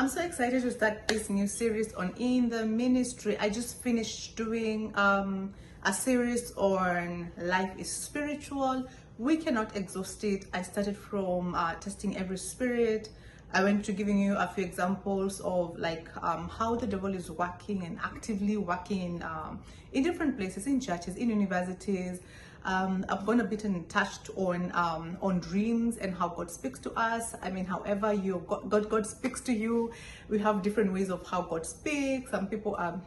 I'm so excited to start this new series on In the Ministry. I just finished doing a series on life is spiritual. We cannot exhaust it. I started from testing every spirit. I went to giving you a few examples of like how the devil is working and actively working in different places, in churches, in universities. I've gone a bit and touched on dreams and how God speaks to us. I mean, however God speaks to you, we have different ways of how God speaks. Some people are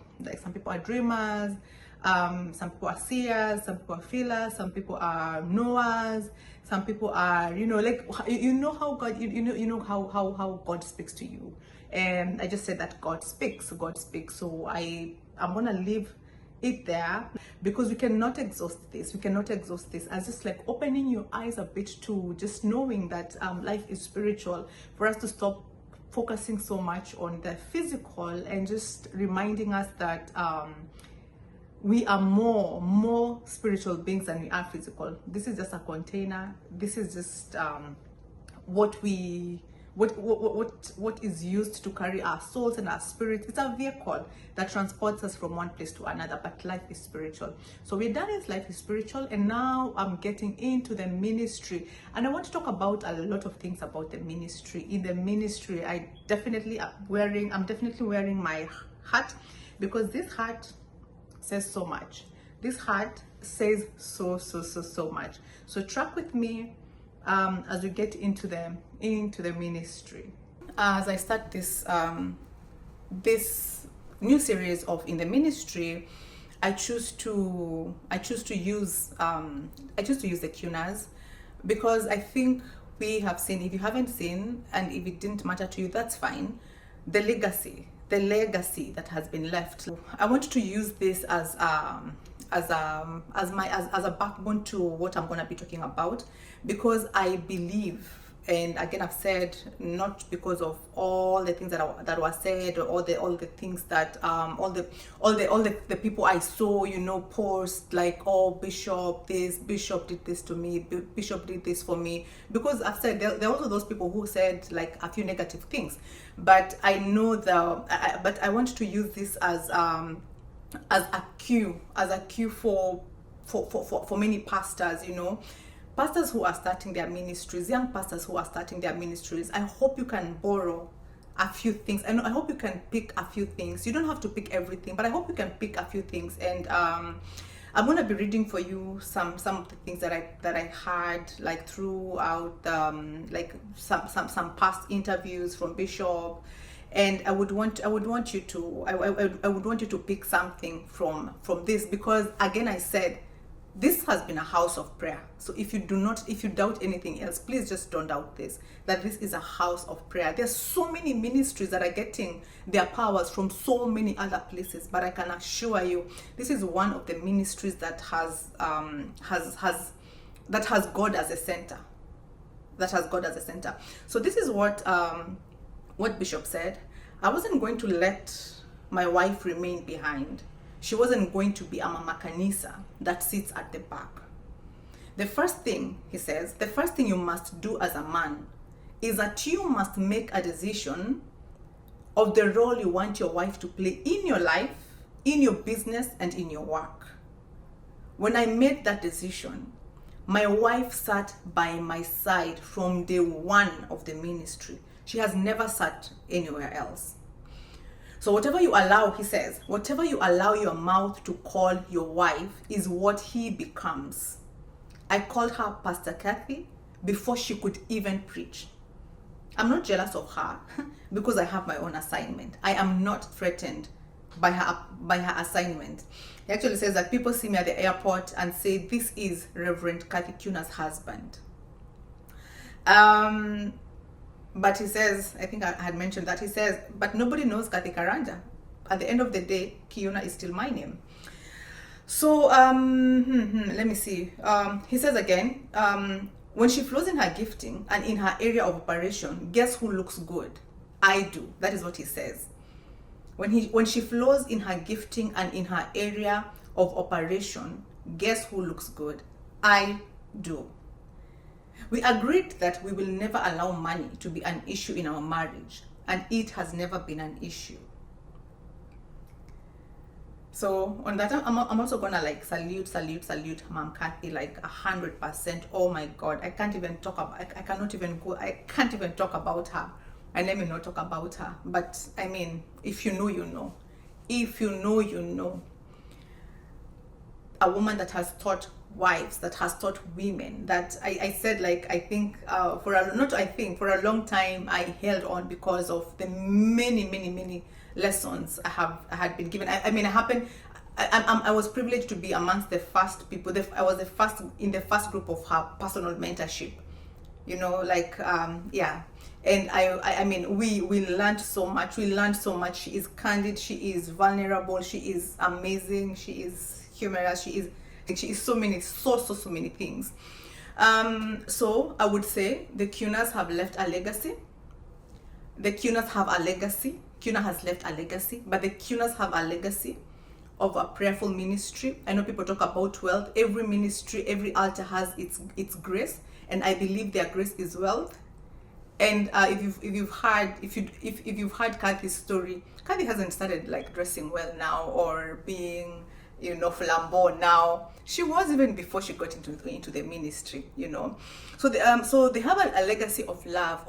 dreamers, some people are seers, some people are feelers, some people are knowers, some people are you know how God you know how God speaks to you. And I just said that God speaks. So I'm gonna leave it there because we cannot exhaust this. As just like opening your eyes a bit to just knowing that life is spiritual, for us to stop focusing so much on the physical and just reminding us that we are more spiritual beings than we are physical. This is just a container. This is just what is used to carry our souls and our spirits. It's a vehicle that transports us from one place to another, but life is spiritual. So we're done with life is spiritual, and now I'm getting into the ministry, and I want to talk about a lot of things about the ministry. In the ministry, I'm definitely wearing my hat, because this hat says so much. This hat says so much. So track with me as we get into the ministry. As I start this this new series of In the Ministry, I choose to use the Cunas, because I think we have seen, if you haven't seen and if it didn't matter to you, that's fine, the legacy that has been left. I want to use this as a backbone to what I'm going to be talking about, because I believe, and again I've said, not because of all the things that were said, or all the things that all the people I saw post like, oh, bishop did this to me, bishop did this for me, because I've said there are also those people who said like a few negative things, but I know but I want to use this as a cue for many pastors, pastors who are starting their ministries, young pastors who are starting their ministries. I hope you can borrow a few things. I hope you can pick a few things. You don't have to pick everything, but I hope you can pick a few things. And I'm gonna be reading for you some of the things that I had like throughout like some past interviews from Bishop. And I would want you to pick something from this, because again I said this has been a house of prayer. So if you doubt anything else, please just don't doubt this, that this is a house of prayer. There's so many ministries that are getting their powers from so many other places, but I can assure you this is one of the ministries that has God as a center. So this is what Bishop said. I wasn't going to let my wife remain behind. She wasn't going to be a mama kanisa that sits at the back. The first thing, he says, the first thing you must do as a man is that you must make a decision of the role you want your wife to play in your life, in your business, and in your work. When I made that decision, my wife sat by my side from day one of the ministry. She has never sat anywhere else. So whatever you allow, he says, whatever you allow your mouth to call your wife is what he becomes. I called her Pastor Kathy before she could even preach. I'm not jealous of her because I have my own assignment. I am not threatened by her assignment. He actually says that people see me at the airport and say, this is Reverend Kathy Cuna's husband. But he says, I think I had mentioned that, he says, but nobody knows Kathy Karanja. At the end of the day, Kiuna is still my name. So, let me see. He says again, when she flows in her gifting and in her area of operation, guess who looks good? I do. That is what he says. When she flows in her gifting and in her area of operation, guess who looks good? I do. We agreed that we will never allow money to be an issue in our marriage. and it has never been an issue. So on that, I'm also gonna like salute Mom Kathy like 100%. Oh my God, I can't even talk about. I cannot even go. I can't even talk about her. And let me not talk about her. But I mean, if you know, you know. If you know, you know. A woman that has taught wives, that has taught women, that I said, like, I think for a long time I held on because of the many lessons I had been given. I was privileged to be amongst the first people. I was in the first group of her personal mentorship. You know, like yeah. And I mean, we learned so much. We learned so much. She is candid. She is vulnerable. She is amazing. She is humorous. She is so many things. So I would say the Kunas have left a legacy. The Kunas have a legacy. Kuna has left a legacy, but the Kunas have a legacy of a prayerful ministry. I know people talk about wealth. Every ministry, every altar has its grace, and I believe their grace is wealth. And if you've heard Kathy's story, Kathy hasn't started like dressing well now or being, you know, flambeau now. She was even before she got into the ministry, you know. So they have a legacy of love,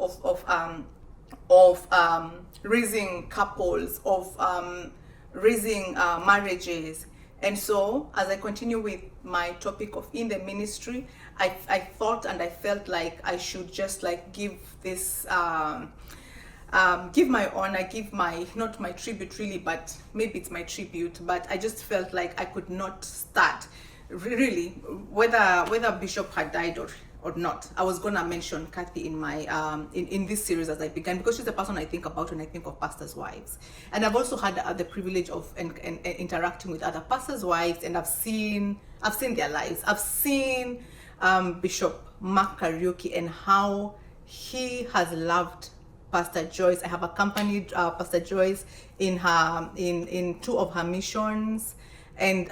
of raising couples, of raising marriages. And so as I continue with my topic of in the ministry, I thought and I felt like I should just like give this give my honor, give my, not my tribute really, but maybe it's my tribute, but I just felt like I could not start really, whether Bishop had died or not. I was gonna mention Kathy in my in this series as I began, because she's the person I think about when I think of pastors' wives. And I've also had the privilege of interacting with other pastors' wives, and I've seen their lives. I've seen Bishop Mark Kariuki and how he has loved Pastor Joyce. I have accompanied Pastor Joyce in two of her missions, and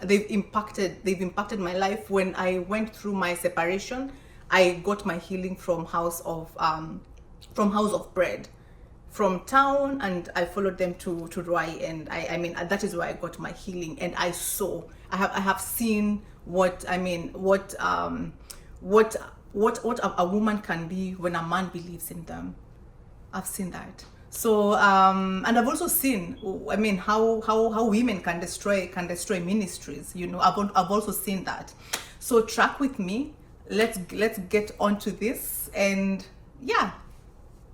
they've impacted my life. When I went through my separation, I got my healing from House of Bread, from town, and I followed them to Ruai, and I mean that is where I got my healing. And I have seen what a woman can be when a man believes in them. I've seen that. So and I've also seen, I mean, how women can destroy ministries. You know, I've also seen that. So track with me. Let's get onto this, and yeah,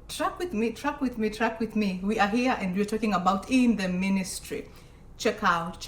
track with me. We are here and we're talking about in the ministry. Check out.